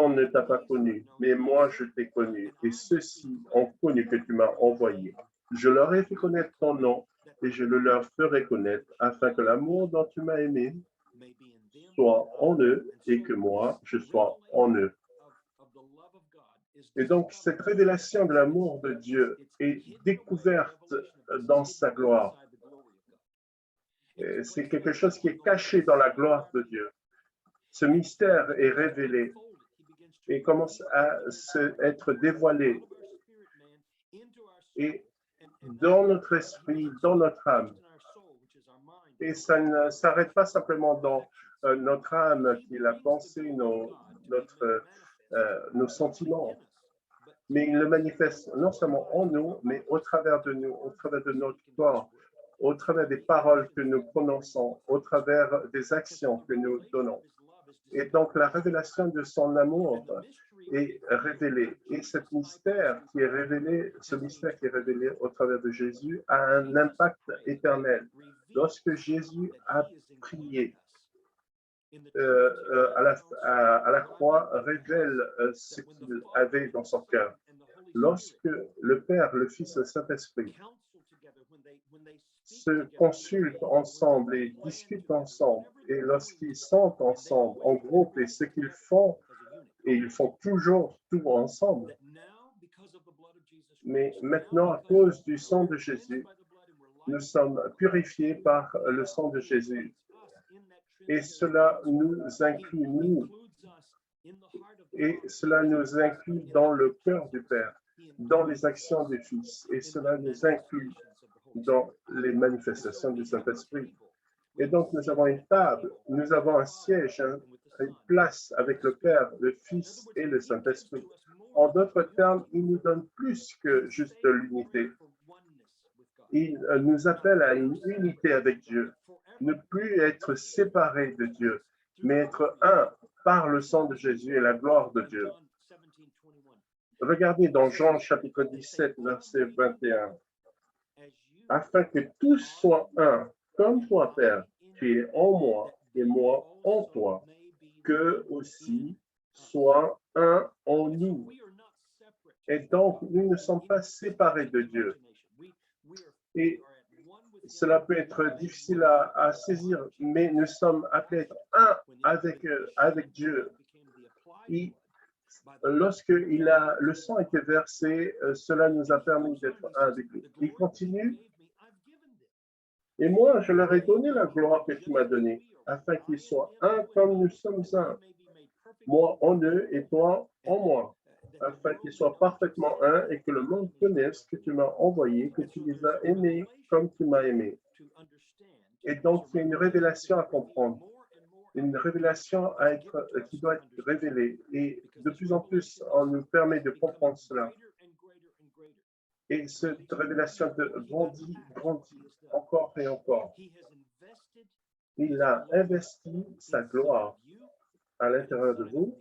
monde ne t'a pas connu, mais moi je t'ai connu, et ceux-ci ont connu que tu m'as envoyé. Je leur ai fait connaître ton nom, et je le leur ferai connaître, afin que l'amour dont tu m'as aimé soit en eux, et que moi je sois en eux. Et donc, cette révélation de l'amour de Dieu est découverte dans sa gloire. C'est quelque chose qui est caché dans la gloire de Dieu. Ce mystère est révélé et commence à être dévoilé. Et dans notre esprit, dans notre âme. Et ça ne s'arrête pas simplement dans notre âme, qui est la pensée, nos sentiments. Mais il le manifeste non seulement en nous, mais au travers de nous, au travers de notre corps, au travers des paroles que nous prononçons, au travers des actions que nous donnons. Et donc, la révélation de son amour est révélée. Et ce mystère qui est révélé au travers de Jésus a un impact éternel. Lorsque Jésus a prié à la croix, révèle ce qu'il avait dans son cœur. Lorsque le Père, le Fils et le Saint-Esprit se consultent ensemble et discutent ensemble, et lorsqu'ils sentent ensemble en groupe et ce qu'ils font, et ils font toujours tout ensemble. Mais maintenant, à cause du sang de Jésus, nous sommes purifiés par le sang de Jésus. Et cela nous inclut, nous, et cela nous inclut dans le cœur du Père, dans les actions du Fils, et cela nous inclut dans les manifestations du Saint-Esprit. Et donc, nous avons une table, nous avons un siège, une place avec le Père, le Fils et le Saint-Esprit. En d'autres termes, il nous donne plus que juste l'unité. Il nous appelle à une unité avec Dieu, ne plus être séparés de Dieu, mais être un par le sang de Jésus et la gloire de Dieu. Regardez dans Jean chapitre 17, verset 21. Afin que tous soient un, comme toi, Père, tu es en moi et moi en toi, que aussi soit un en nous. Et donc, nous ne sommes pas séparés de Dieu. Et cela peut être difficile à saisir, mais nous sommes appelés à être un avec Dieu. Et lorsque le sang a été versé, cela nous a permis d'être un avec lui. Il continue. Et moi, je leur ai donné la gloire que tu m'as donnée, afin qu'ils soient un comme nous sommes un. Moi en eux et toi en moi, afin qu'ils soient parfaitement un et que le monde connaisse que tu m'as envoyé, que tu les as aimés comme tu m'as aimé. Et donc, il y a une révélation à comprendre, une révélation qui doit être révélée. Et de plus en plus, on nous permet de comprendre cela. Et cette révélation grandit encore et encore. Il a investi sa gloire à l'intérieur de vous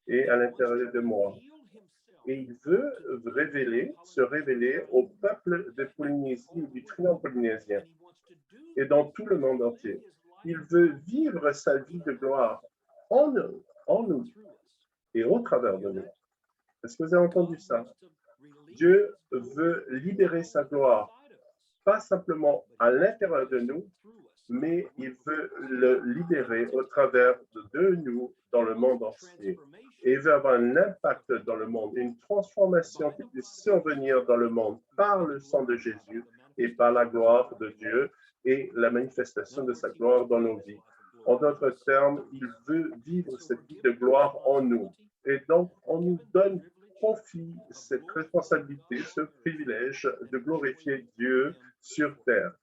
et à l'intérieur de moi. Et il veut se révéler au peuple de Polynésie, du Triangle polynésien, et dans tout le monde entier. Il veut vivre sa vie de gloire en nous et au travers de nous. Est-ce que vous avez entendu ça? Dieu veut libérer sa gloire, pas simplement à l'intérieur de nous, mais il veut le libérer au travers de nous dans le monde entier. Et il veut avoir un impact dans le monde, une transformation qui puisse survenir dans le monde par le sang de Jésus et par la gloire de Dieu et la manifestation de sa gloire dans nos vies. En d'autres termes, il veut vivre cette vie de gloire en nous. Et donc, on nous confie cette responsabilité, ce privilège de glorifier Dieu sur terre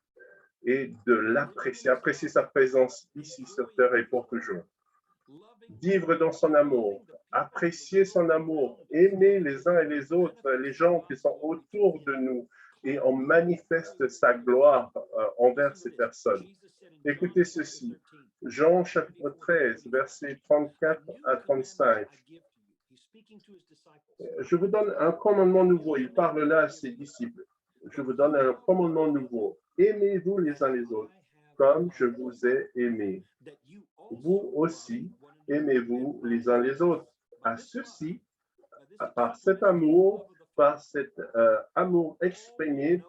et de l'apprécier, apprécier sa présence ici sur terre et pour toujours. Vivre dans son amour, apprécier son amour, aimer les uns et les autres, les gens qui sont autour de nous, et on manifeste sa gloire envers ces personnes. Écoutez ceci, Jean chapitre 13, versets 34 à 35. Je vous donne un commandement nouveau. Il parle là à ses disciples. Je vous donne un commandement nouveau. Aimez-vous les uns les autres, comme je vous ai aimé. Vous aussi, aimez-vous les uns les autres. à ceci, par cet amour, par cet amour exprimé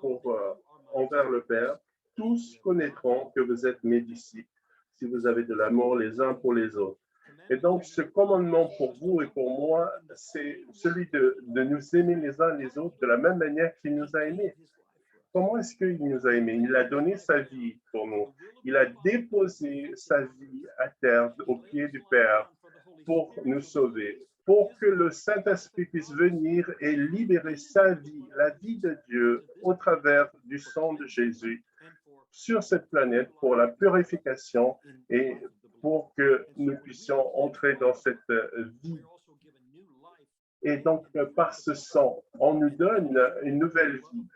envers le Père, tous connaîtront que vous êtes mes disciples, si vous avez de l'amour les uns pour les autres. Et donc, ce commandement pour vous et pour moi, c'est celui de nous aimer les uns les autres de la même manière qu'il nous a aimés. Comment est-ce qu'il nous a aimés? Il a donné sa vie pour nous. Il a déposé sa vie à terre au pied du Père pour nous sauver, pour que le Saint-Esprit puisse venir et libérer sa vie, la vie de Dieu, au travers du sang de Jésus sur cette planète pour la purification et pour que nous puissions entrer dans cette vie. Et donc, par ce sang, on nous donne une nouvelle vie.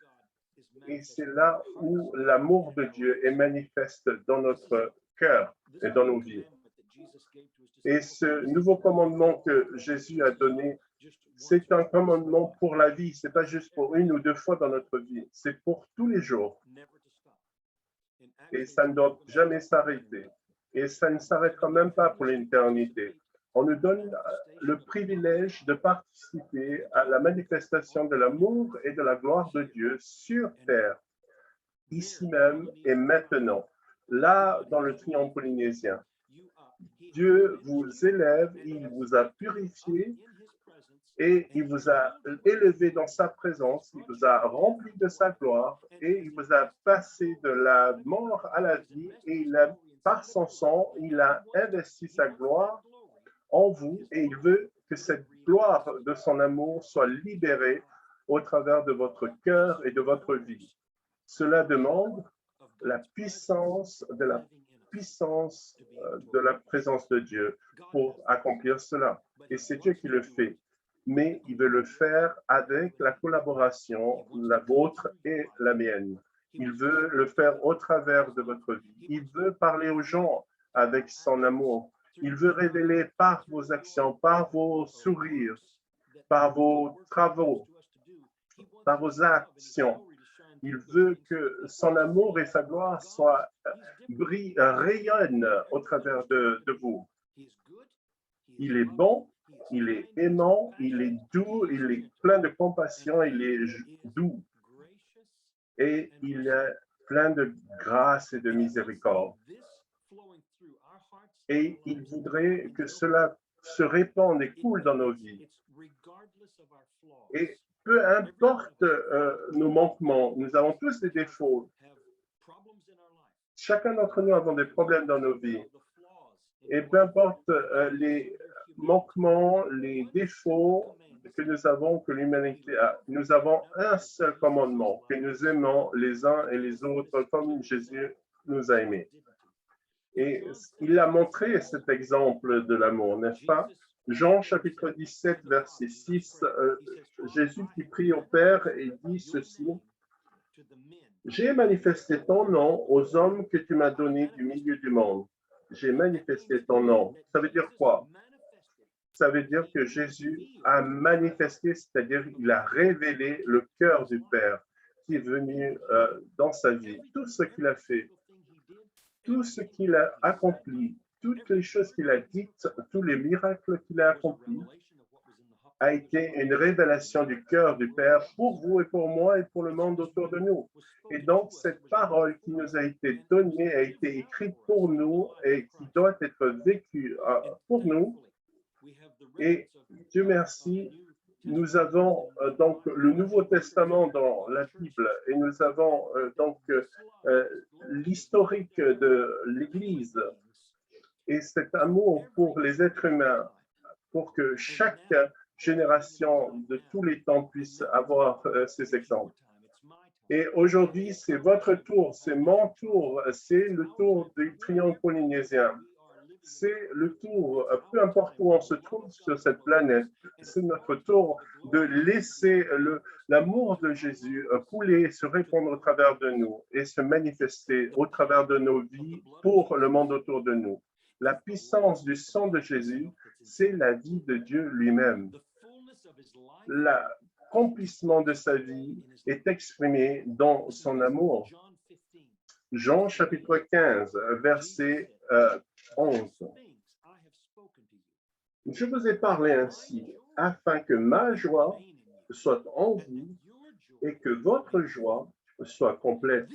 Et c'est là où l'amour de Dieu est manifeste dans notre cœur et dans nos vies. Et ce nouveau commandement que Jésus a donné, c'est un commandement pour la vie. Ce n'est pas juste pour une ou deux fois dans notre vie, c'est pour tous les jours. Et ça ne doit jamais s'arrêter. Et ça ne s'arrêtera même pas pour l'éternité. On nous donne le privilège de participer à la manifestation de l'amour et de la gloire de Dieu sur terre, ici même et maintenant, là dans le triangle polynésien. Dieu vous élève, il vous a purifié et il vous a élevé dans sa présence, il vous a rempli de sa gloire et il vous a passé de la mort à la vie et par son sang, il a investi sa gloire en vous et il veut que cette gloire de son amour soit libérée au travers de votre cœur et de votre vie. Cela demande la puissance de la présence de Dieu pour accomplir cela. Et c'est Dieu qui le fait. Mais il veut le faire avec la collaboration, la vôtre et la mienne. Il veut le faire au travers de votre vie. Il veut parler aux gens avec son amour. Il veut révéler par vos actions, par vos sourires, par vos travaux, par vos actions. Il veut que son amour et sa gloire rayonnent au travers de vous. Il est bon, il est aimant, il est doux, il est plein de compassion, il est doux. Et il est plein de grâce et de miséricorde. Et il voudrait que cela se répande et coule dans nos vies. Et peu importe nos manquements, nous avons tous des défauts. Chacun d'entre nous avons des problèmes dans nos vies. Et peu importe les manquements, les défauts que nous avons, que l'humanité a, nous avons un seul commandement, que nous aimons les uns et les autres comme Jésus nous a aimés. Et il a montré cet exemple de l'amour, n'est-ce pas? Jean chapitre 17, verset 6, Jésus qui prie au Père et dit ceci: j'ai manifesté ton nom aux hommes que tu m'as donnés du milieu du monde. J'ai manifesté ton nom. Ça veut dire quoi? Ça veut dire que Jésus a manifesté, c'est-à-dire il a révélé le cœur du Père qui est venu dans sa vie. Tout ce qu'il a fait, tout ce qu'il a accompli, toutes les choses qu'il a dites, tous les miracles qu'il a accomplis, a été une révélation du cœur du Père pour vous et pour moi et pour le monde autour de nous. Et donc, cette parole qui nous a été donnée a été écrite pour nous et qui doit être vécue pour nous. Et Dieu merci, nous avons donc le Nouveau Testament dans la Bible et nous avons donc l'historique de l'Église et cet amour pour les êtres humains, pour que chaque génération de tous les temps puisse avoir ces exemples. Et aujourd'hui, c'est votre tour, c'est mon tour, c'est le tour du triangle polynésien. C'est le tour, peu importe où on se trouve sur cette planète, c'est notre tour de laisser l'amour de Jésus couler, se répandre au travers de nous et se manifester au travers de nos vies pour le monde autour de nous. La puissance du sang de Jésus, c'est la vie de Dieu lui-même. L'accomplissement de sa vie est exprimé dans son amour. Jean chapitre 15, verset 11. Je vous ai parlé ainsi afin que ma joie soit en vous et que votre joie soit complète.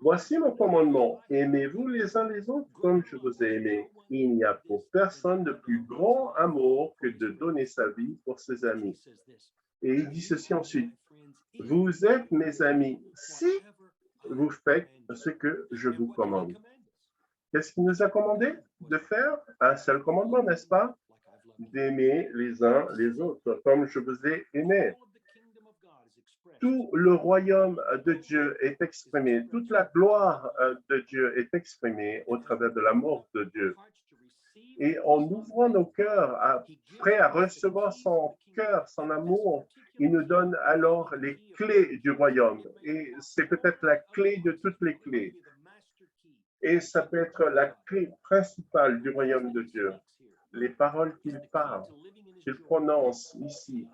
Voici mon commandement, aimez-vous les uns les autres comme je vous ai aimé. Il n'y a pour personne de plus grand amour que de donner sa vie pour ses amis. Et il dit ceci ensuite, vous êtes mes amis si vous faites ce que je vous commande. Qu'est-ce qu'il nous a commandé de faire? Un seul commandement, n'est-ce pas? D'aimer les uns les autres comme je vous ai aimé. Tout le royaume de Dieu est exprimé, toute la gloire de Dieu est exprimée au travers de l'amour de Dieu. Et en ouvrant nos cœurs, prêts à recevoir son cœur, son amour, il nous donne alors les clés du royaume. Et c'est peut-être la clé de toutes les clés. Et ça peut être la clé principale du royaume de Dieu. Les paroles qu'il parle, qu'il prononce ici,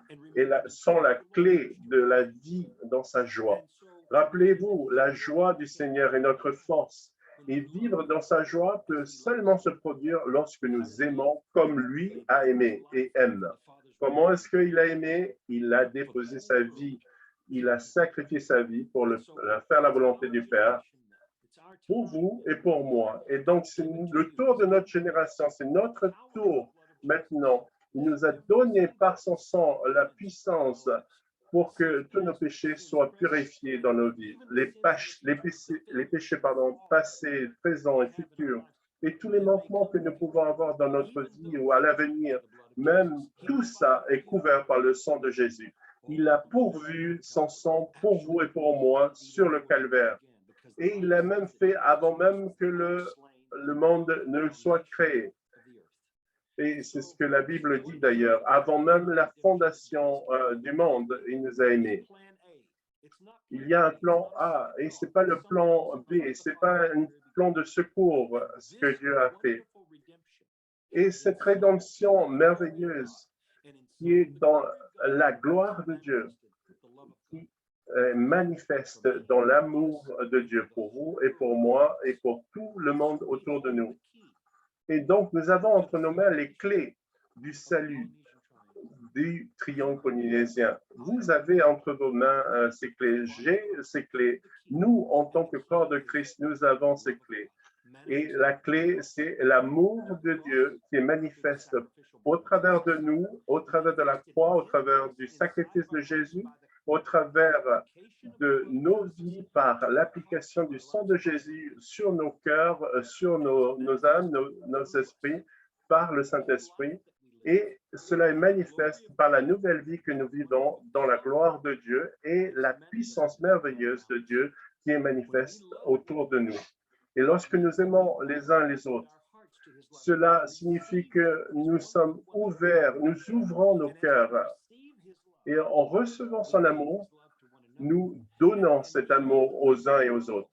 sont la clé de la vie dans sa joie. Rappelez-vous, la joie du Seigneur est notre force. Et vivre dans sa joie peut seulement se produire lorsque nous aimons comme lui a aimé et aime. Comment est-ce qu'il a aimé? Il a déposé sa vie. Il a sacrifié sa vie pour faire la volonté du Père, pour vous et pour moi. Et donc, c'est le tour de notre génération, c'est notre tour maintenant. Il nous a donné par son sang la puissance pour que tous nos péchés soient purifiés dans nos vies. Les péchés passés, présents et futurs, et tous les manquements que nous pouvons avoir dans notre vie ou à l'avenir, même tout ça est couvert par le sang de Jésus. Il a pourvu son sang pour vous et pour moi sur le calvaire. Et il l'a même fait avant même que le monde ne soit créé. Et c'est ce que la Bible dit d'ailleurs. Avant même la fondation du monde, il nous a aimés. Il y a un plan A et ce n'est pas le plan B, ce n'est pas un plan de secours, ce que Dieu a fait. Et cette rédemption merveilleuse qui est dans la gloire de Dieu, qui manifeste dans l'amour de Dieu pour vous et pour moi et pour tout le monde autour de nous. Et donc, nous avons entre nos mains les clés du salut, du triangle polynésien. Vous avez entre vos mains ces clés. J'ai ces clés. Nous, en tant que corps de Christ, nous avons ces clés. Et la clé, c'est l'amour de Dieu qui est manifeste au travers de nous, au travers de la croix, au travers du sacrifice de Jésus, au travers de nos vies par l'application du sang de Jésus sur nos cœurs, sur nos âmes, nos esprits, par le Saint-Esprit. Et cela est manifeste par la nouvelle vie que nous vivons dans la gloire de Dieu et la puissance merveilleuse de Dieu qui est manifeste autour de nous. Et lorsque nous aimons les uns les autres, cela signifie que nous sommes ouverts, nous ouvrons nos cœurs. Et en recevant son amour, nous donnons cet amour aux uns et aux autres.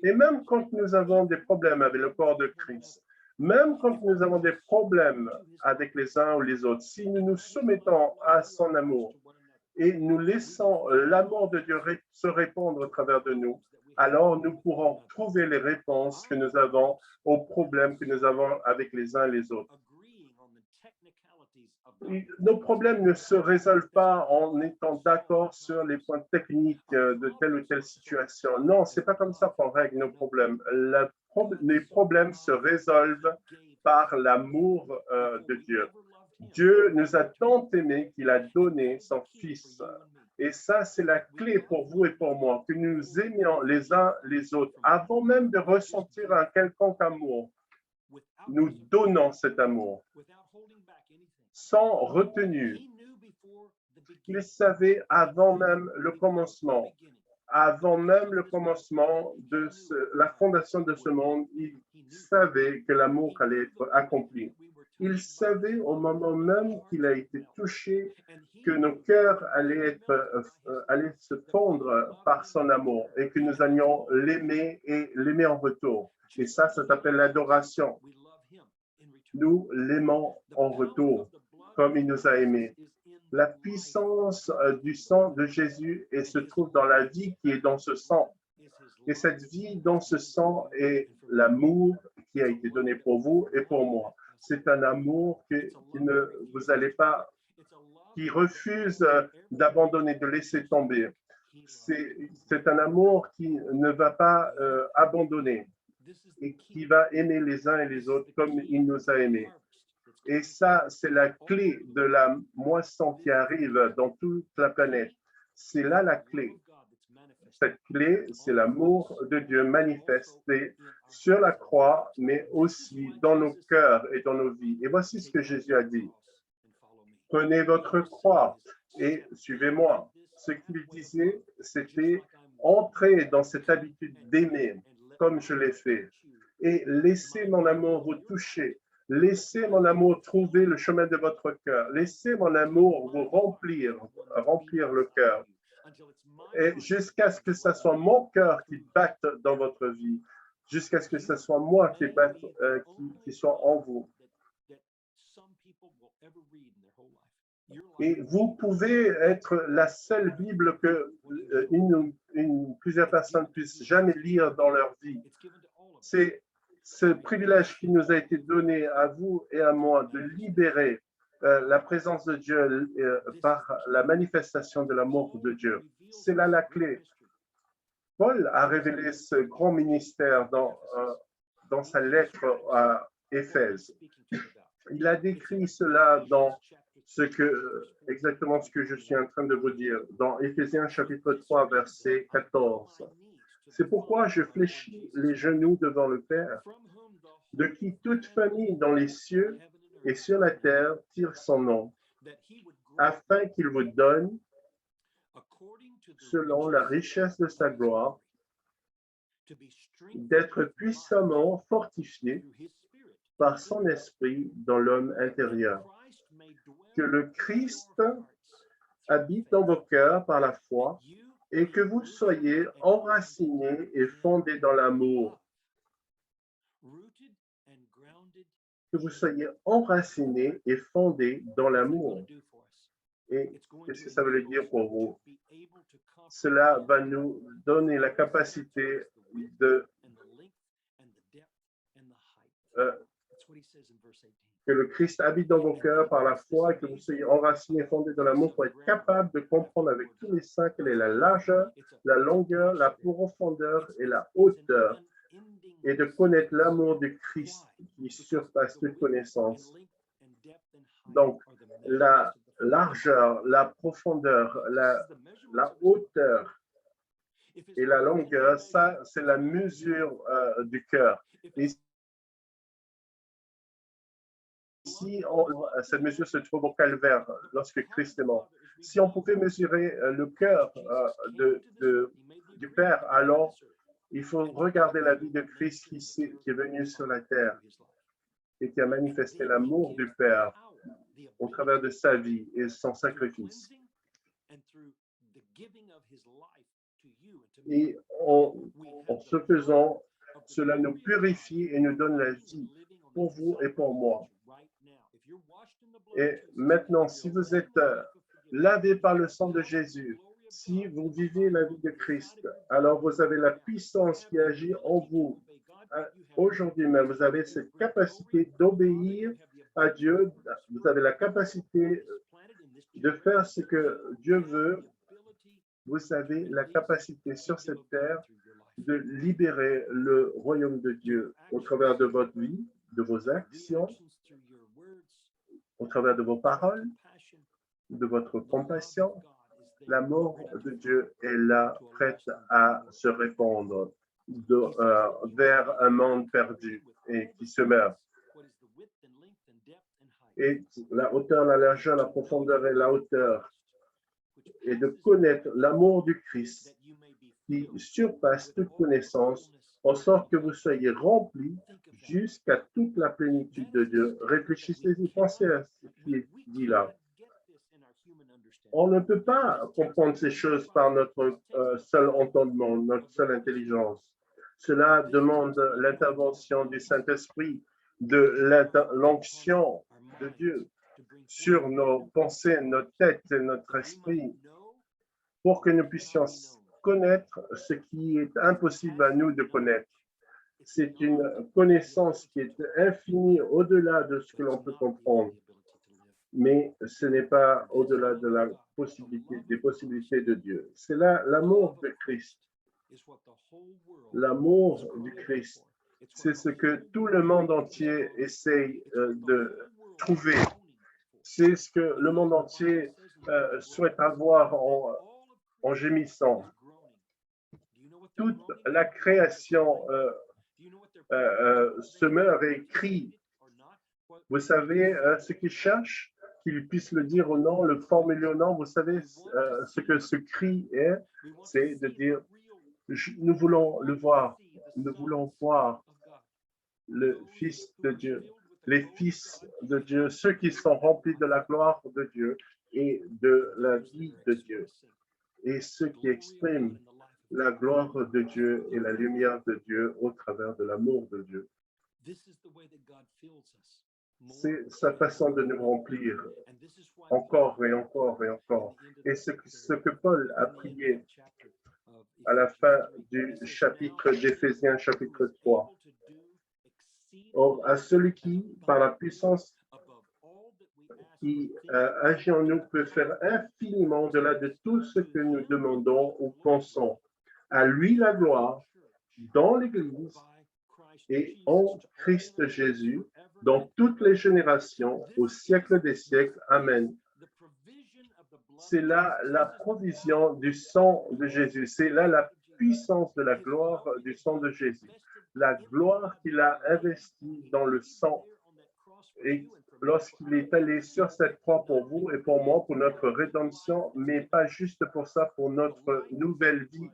Et même quand nous avons des problèmes avec le corps de Christ, même quand nous avons des problèmes avec les uns ou les autres, si nous nous soumettons à son amour et nous laissons l'amour de Dieu se répandre au travers de nous, alors nous pourrons trouver les réponses que nous avons aux problèmes que nous avons avec les uns et les autres. Nos problèmes ne se résolvent pas en étant d'accord sur les points techniques de telle ou telle situation. Non, ce n'est pas comme ça qu'on règle nos problèmes. Les problèmes se résolvent par l'amour de Dieu. Dieu nous a tant aimés qu'il a donné son Fils. Et ça, c'est la clé pour vous et pour moi, que nous aimions les uns les autres. Avant même de ressentir un quelconque amour, nous donnons cet amour sans retenue. Il savait avant même le commencement de la fondation de ce monde, il savait que l'amour allait être accompli. Il savait au moment même qu'il a été touché que nos cœurs allaient se fondre par son amour et que nous allions l'aimer et l'aimer en retour. Et ça s'appelle l'adoration. Nous l'aimons en retour comme il nous a aimés. La puissance du sang de Jésus se trouve dans la vie qui est dans ce sang. Et cette vie dans ce sang est l'amour qui a été donné pour vous et pour moi. C'est un amour qui ne vous allez pas, qui refuse d'abandonner, de laisser tomber. C'est un amour qui ne va pas abandonner et qui va aimer les uns et les autres comme il nous a aimés. Et ça, c'est la clé de la moisson qui arrive dans toute la planète. C'est là la clé. Cette clé, c'est l'amour de Dieu manifesté sur la croix, mais aussi dans nos cœurs et dans nos vies. Et voici ce que Jésus a dit. Prenez votre croix et suivez-moi. Ce qu'il disait, c'était entrer dans cette habitude d'aimer comme je l'ai fait et laissez mon amour vous toucher. Laissez mon amour trouver le chemin de votre cœur. Laissez mon amour vous remplir le cœur. Et jusqu'à ce que ce soit mon cœur qui batte dans votre vie, jusqu'à ce que ce soit moi qui batte, qui soit en vous. Et vous pouvez être la seule Bible que plusieurs personnes puissent jamais lire dans leur vie. C'est ce privilège qui nous a été donné à vous et à moi de libérer la présence de Dieu par la manifestation de l'amour de Dieu. C'est là la clé. Paul a révélé ce grand ministère dans sa lettre à Éphèse. Il a décrit cela dans exactement ce que je suis en train de vous dire, dans Éphésiens chapitre 3, verset 14. C'est pourquoi je fléchis les genoux devant le Père, de qui toute famille dans les cieux et sur la terre tire son nom, afin qu'il vous donne, selon la richesse de sa gloire, d'être puissamment fortifié par son esprit dans l'homme intérieur. Que le Christ habite dans vos cœurs par la foi et que vous soyez enracinés et fondés dans l'amour. Que vous soyez enracinés et fondés dans l'amour. Et qu'est-ce que ça veut dire pour vous? Cela va nous donner la capacité de que le Christ habite dans vos cœurs par la foi et que vous soyez enracinés et fondés dans l'amour pour être capable de comprendre avec tous les saints quelle est la largeur, la longueur, la profondeur et la hauteur, et de connaître l'amour du Christ qui surpasse toute connaissance. Donc, la largeur, la profondeur, la hauteur et la longueur, ça, c'est la mesure du cœur. Et si cette mesure se trouve au calvaire lorsque Christ est mort, si on pouvait mesurer le cœur du Père, alors il faut regarder la vie de Christ qui est venu sur la terre et qui a manifesté l'amour du Père au travers de sa vie et son sacrifice. Et en ce faisant, cela nous purifie et nous donne la vie pour vous et pour moi. Et maintenant, si vous êtes lavé par le sang de Jésus, si vous vivez la vie de Christ, alors vous avez la puissance qui agit en vous. Aujourd'hui même, vous avez cette capacité d'obéir à Dieu. Vous avez la capacité de faire ce que Dieu veut. Vous avez la capacité sur cette terre de libérer le royaume de Dieu au travers de votre vie, de vos actions, au travers de vos paroles, de votre compassion. L'amour de Dieu est là, prête à se répandre vers un monde perdu et qui se meurt. Et la hauteur, la largeur, la profondeur et la hauteur, et de connaître l'amour du Christ qui surpasse toute connaissance, en sorte que vous soyez remplis jusqu'à toute la plénitude de Dieu. Réfléchissez-y, pensez à ce qui est dit là. On ne peut pas comprendre ces choses par notre seul entendement, notre seule intelligence. Cela demande l'intervention du Saint-Esprit, de l'onction de Dieu sur nos pensées, notre tête et notre esprit, pour que nous puissions connaître ce qui est impossible à nous de connaître. C'est une connaissance qui est infinie au-delà de ce que l'on peut comprendre, mais ce n'est pas au-delà de la possibilité, des possibilités de Dieu. C'est là l'amour de Christ. L'amour du Christ, c'est ce que tout le monde entier essaye de trouver. C'est ce que le monde entier souhaite avoir en gémissant. Toute la création se meurt et crie. Vous savez ce qu'ils cherchent? Qu'ils puissent le dire ou non, le formuler ou non. Vous savez ce que ce cri est? C'est de dire, nous voulons le voir. Nous voulons voir le Fils de Dieu, les fils de Dieu, ceux qui sont remplis de la gloire de Dieu et de la vie de Dieu, et ceux qui expriment la gloire de Dieu et la lumière de Dieu au travers de l'amour de Dieu. C'est sa façon de nous remplir encore et encore et encore. Et ce que Paul a prié à la fin du chapitre d'Éphésiens, chapitre 3. Or, à celui qui, par la puissance qui agit en nous, peut faire infiniment au-delà de tout ce que nous demandons ou pensons. À lui la gloire dans l'Église et en Christ Jésus, dans toutes les générations, au siècle des siècles. Amen. C'est là la provision du sang de Jésus. C'est là la puissance de la gloire du sang de Jésus. La gloire qu'il a investie dans le sang et lorsqu'il est allé sur cette croix pour vous et pour moi, pour notre rédemption, mais pas juste pour ça, pour notre nouvelle vie.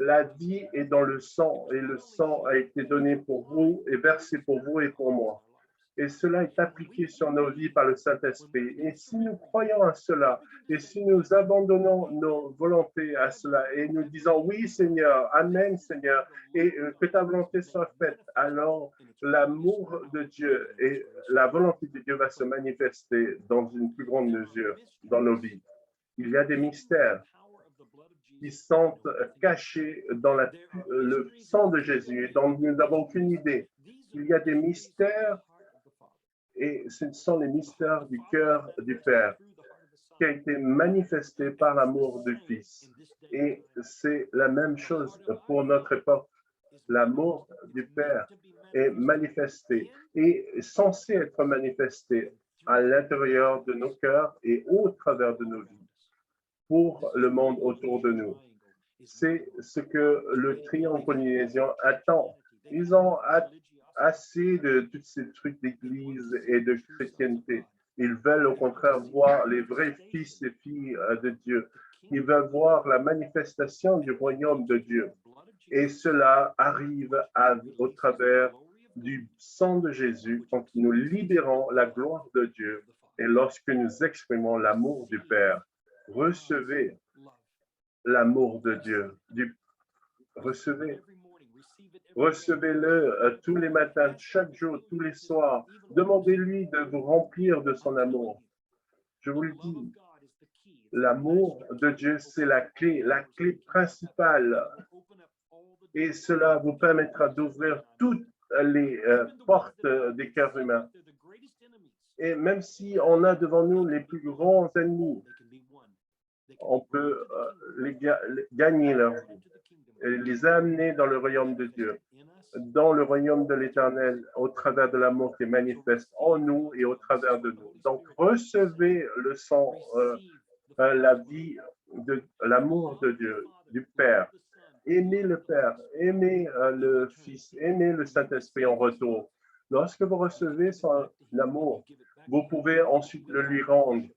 La vie est dans le sang et le sang a été donné pour vous et versé pour vous et pour moi. Et cela est appliqué sur nos vies par le Saint-Esprit. Et si nous croyons à cela, et si nous abandonnons nos volontés à cela, et nous disons oui Seigneur, Amen Seigneur, et que ta volonté soit faite, alors l'amour de Dieu et la volonté de Dieu va se manifester dans une plus grande mesure dans nos vies. Il y a des mystères qui sont cachés dans le sang de Jésus, dont nous n'avons aucune idée. Il y a des mystères et ce sont les mystères du cœur du Père qui a été manifesté par l'amour du Fils. Et c'est la même chose pour notre époque. L'amour du Père est manifesté et censé être manifesté à l'intérieur de nos cœurs et au travers de nos vies pour le monde autour de nous. C'est ce que le triangle polynésien attend. Ils ont assez de tous ces trucs d'église et de chrétienté. Ils veulent au contraire voir les vrais fils et filles de Dieu. Ils veulent voir la manifestation du royaume de Dieu. Et cela arrive au travers du sang de Jésus quand nous libérons la gloire de Dieu et lorsque nous exprimons l'amour du Père. Recevez l'amour de Dieu. Recevez-le tous les matins, chaque jour, tous les soirs. Demandez-lui de vous remplir de son amour. Je vous le dis, l'amour de Dieu, c'est la clé principale. Et cela vous permettra d'ouvrir toutes les portes des cœurs humains. Et même si on a devant nous les plus grands ennemis, on peut gagner leur vie et les amener dans le royaume de Dieu, dans le royaume de l'Éternel, au travers de l'amour qui est manifeste en nous et au travers de nous. Donc, recevez le sang, la vie, de l'amour de Dieu, du Père. Aimez le Père, aimez le Fils, aimez le Saint-Esprit en retour. Lorsque vous recevez son amour, vous pouvez ensuite le lui rendre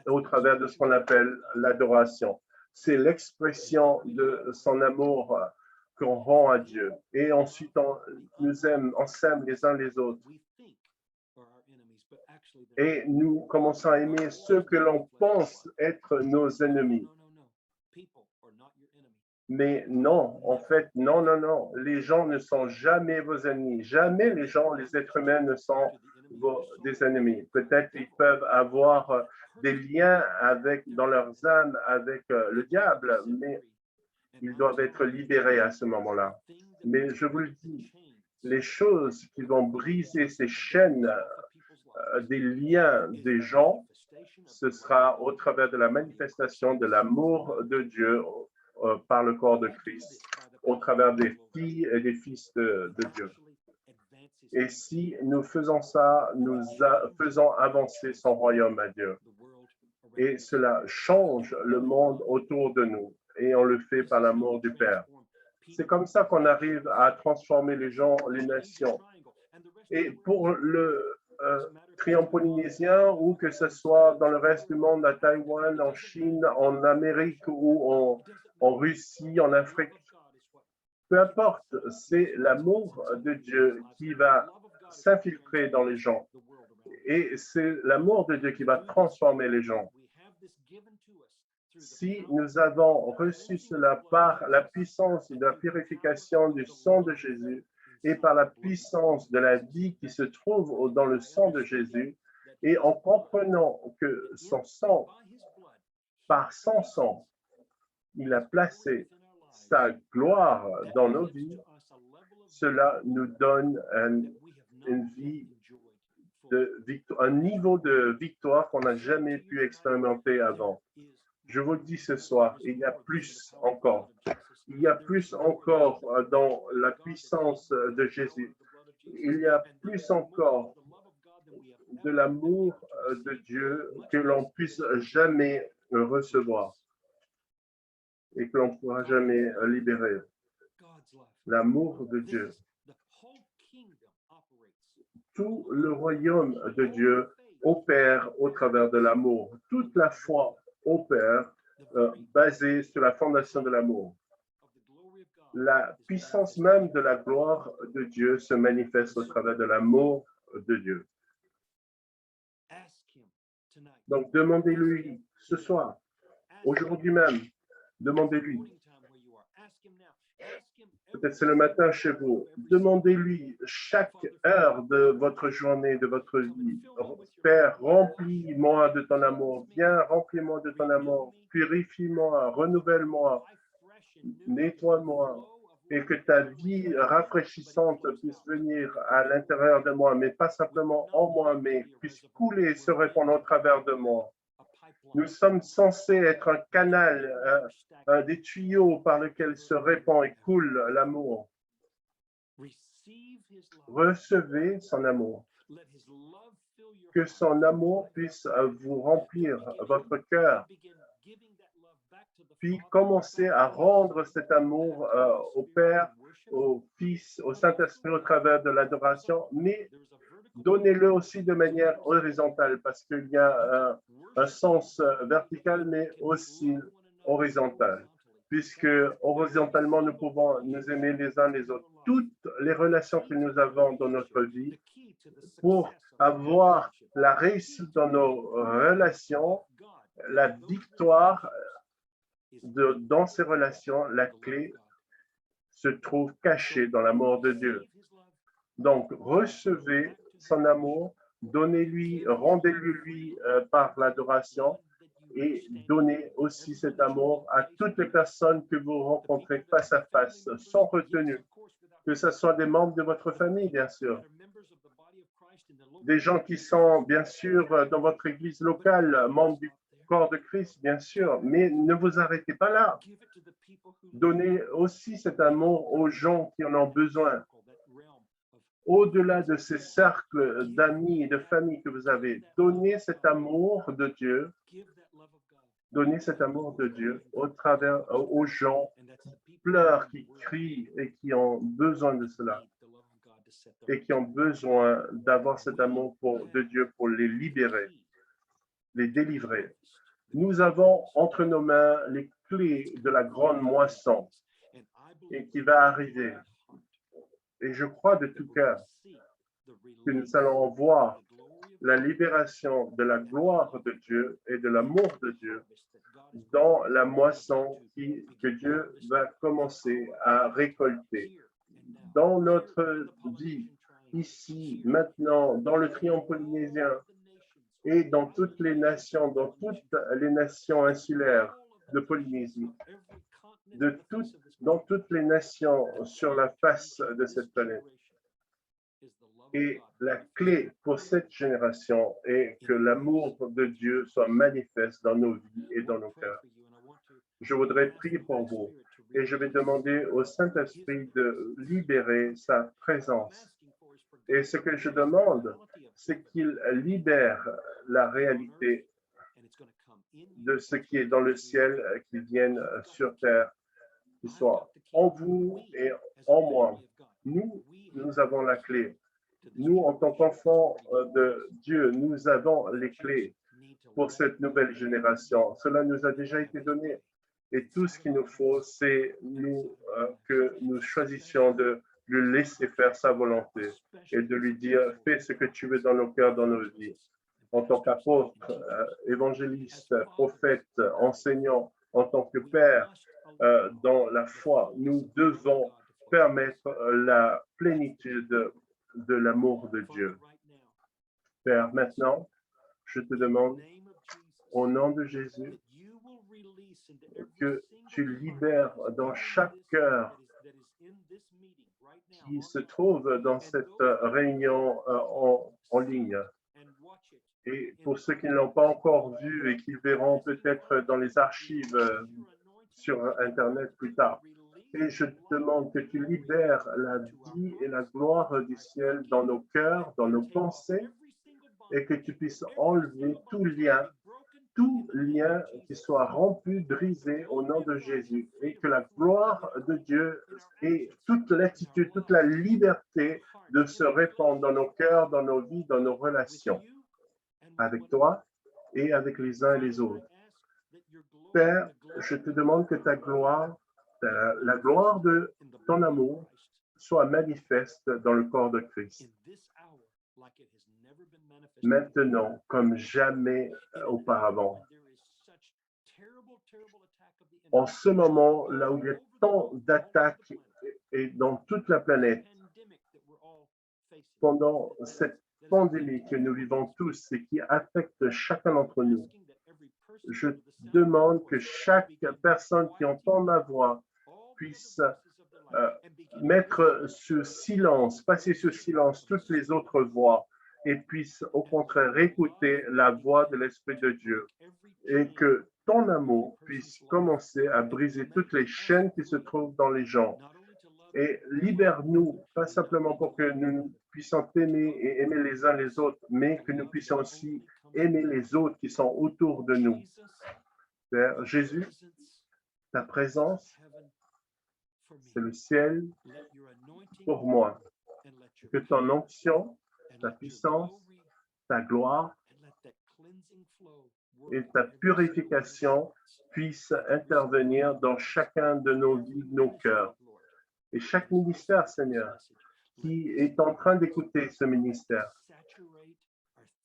au travers de ce qu'on appelle l'adoration. C'est l'expression de son amour qu'on rend à Dieu. Et ensuite, on s'aime les uns les autres. Et nous commençons à aimer ceux que l'on pense être nos ennemis. Mais non, en fait, non. Les gens ne sont jamais vos ennemis. Jamais les êtres humains ne sont des ennemis. Peut-être ils peuvent avoir des liens dans leurs âmes avec le diable, mais ils doivent être libérés à ce moment-là. Mais je vous le dis, les choses qui vont briser ces chaînes des liens des gens, ce sera au travers de la manifestation de l'amour de Dieu par le corps de Christ, au travers des filles et des fils de Dieu. Et si nous faisons ça, nous faisons avancer son royaume à Dieu. Et cela change le monde autour de nous. Et on le fait par l'amour du Père. C'est comme ça qu'on arrive à transformer les gens, les nations. Et pour le triangle polynésien, ou que ce soit dans le reste du monde, à Taïwan, en Chine, en Amérique ou en Russie, en Afrique, peu importe, c'est l'amour de Dieu qui va s'infiltrer dans les gens. Et c'est l'amour de Dieu qui va transformer les gens. Si nous avons reçu cela par la puissance de la purification du sang de Jésus et par la puissance de la vie qui se trouve dans le sang de Jésus, et en comprenant que son sang, par son sang, il a placé sa gloire dans nos vies, cela nous donne une vie un niveau de victoire qu'on n'a jamais pu expérimenter avant. Je vous le dis ce soir, il y a plus encore. Il y a plus encore dans la puissance de Jésus. Il y a plus encore de l'amour de Dieu que l'on puisse jamais recevoir et que l'on ne pourra jamais libérer. L'amour de Dieu. Tout le royaume de Dieu opère au travers de l'amour. Toute la foi opère basée sur la fondation de l'amour. La puissance même de la gloire de Dieu se manifeste au travers de l'amour de Dieu. Donc, demandez-lui ce soir, aujourd'hui même, demandez-lui. Peut-être c'est le matin chez vous. Demandez-lui chaque heure de votre journée, de votre vie. Père, remplis-moi de ton amour. Viens, remplis-moi de ton amour. Purifie-moi, renouvelle-moi, nettoie-moi. Et que ta vie rafraîchissante puisse venir à l'intérieur de moi, mais pas simplement en moi, mais puisse couler et se répandre au travers de moi. Nous sommes censés être un canal, des tuyaux par lesquels se répand et coule l'amour. Recevez son amour. Que son amour puisse vous remplir votre cœur. Puis commencez à rendre cet amour au Père, au Fils, au Saint-Esprit au travers de l'adoration, mais donnez-le aussi de manière horizontale parce qu'il y a un sens vertical, mais aussi horizontal, puisque horizontalement, nous pouvons nous aimer les uns les autres. Toutes les relations que nous avons dans notre vie, pour avoir la réussite dans nos relations, la victoire dans ces relations, la clé se trouve cachée dans l'amour de Dieu. Donc, recevez son amour, donnez-lui, rendez-le-lui par l'adoration et donnez aussi cet amour à toutes les personnes que vous rencontrez face à face, sans retenue, que ce soit des membres de votre famille, bien sûr, des gens qui sont, bien sûr, dans votre église locale, membres du corps de Christ, bien sûr, mais ne vous arrêtez pas là. Donnez aussi cet amour aux gens qui en ont besoin. Au-delà de ces cercles d'amis et de famille que vous avez, donnez cet amour de Dieu, donnez cet amour de Dieu au travers aux gens qui pleurent, qui crient et qui ont besoin de cela et qui ont besoin d'avoir cet amour de Dieu pour les libérer, les délivrer. Nous avons entre nos mains les clés de la grande moisson et qui va arriver. Et je crois de tout cœur que nous allons voir la libération de la gloire de Dieu et de l'amour de Dieu dans la moisson que Dieu va commencer à récolter dans notre vie, ici, maintenant, dans le triangle polynésien et dans toutes les nations insulaires de Polynésie. dans toutes les nations sur la face de cette planète. Et la clé pour cette génération est que l'amour de Dieu soit manifeste dans nos vies et dans nos cœurs. Je voudrais prier pour vous et je vais demander au Saint-Esprit de libérer sa présence. Et ce que je demande, c'est qu'il libère la réalité de ce qui est dans le ciel, qui vienne sur terre, qui soit en vous et en moi. Nous avons la clé. Nous, en tant qu'enfants de Dieu, nous avons les clés pour cette nouvelle génération. Cela nous a déjà été donné. Et tout ce qu'il nous faut, c'est que nous choisissions de lui laisser faire sa volonté et de lui dire, fais ce que tu veux dans nos cœurs, dans nos vies. En tant qu'apôtre, évangéliste, prophète, enseignant, en tant que père, dans la foi, nous devons permettre la plénitude de l'amour de Dieu. Père, maintenant, je te demande, au nom de Jésus, que tu libères dans chaque cœur qui se trouve dans cette réunion en ligne. Et pour ceux qui ne l'ont pas encore vu et qui verront peut-être dans les archives sur Internet plus tard. Et je te demande que tu libères la vie et la gloire du ciel dans nos cœurs, dans nos pensées, et que tu puisses enlever tout lien qui soit rompu, brisé au nom de Jésus, et que la gloire de Dieu ait toute l'attitude, toute la liberté de se répandre dans nos cœurs, dans nos vies, dans nos relations, avec toi et avec les uns et les autres. Père, je te demande que ta gloire, la gloire de ton amour, soit manifeste dans le corps de Christ. Maintenant, comme jamais auparavant. En ce moment, là où il y a tant d'attaques et dans toute la planète, pendant cette pandémie que nous vivons tous et qui affecte chacun d'entre nous, je demande que chaque personne qui entend ma voix puisse mettre sous silence, passer sous silence toutes les autres voix et puisse au contraire écouter la voix de l'Esprit de Dieu et que ton amour puisse commencer à briser toutes les chaînes qui se trouvent dans les gens. Et libère-nous, pas simplement pour que nous puissions t'aimer et aimer les uns les autres, mais que nous puissions aussi aimer les autres qui sont autour de nous. Père Jésus, ta présence, c'est le ciel pour moi. Que ton onction, ta puissance, ta gloire et ta purification puissent intervenir dans chacun de nos vies, nos cœurs. Et chaque ministère, Seigneur, qui est en train d'écouter ce ministère,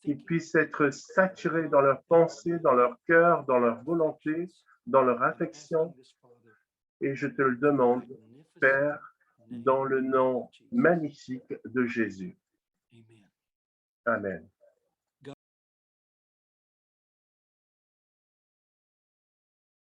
qu'ils puissent être saturés dans leur pensée, dans leur cœur, dans leur volonté, dans leur affection. Et je te le demande, Père, dans le nom magnifique de Jésus. Amen.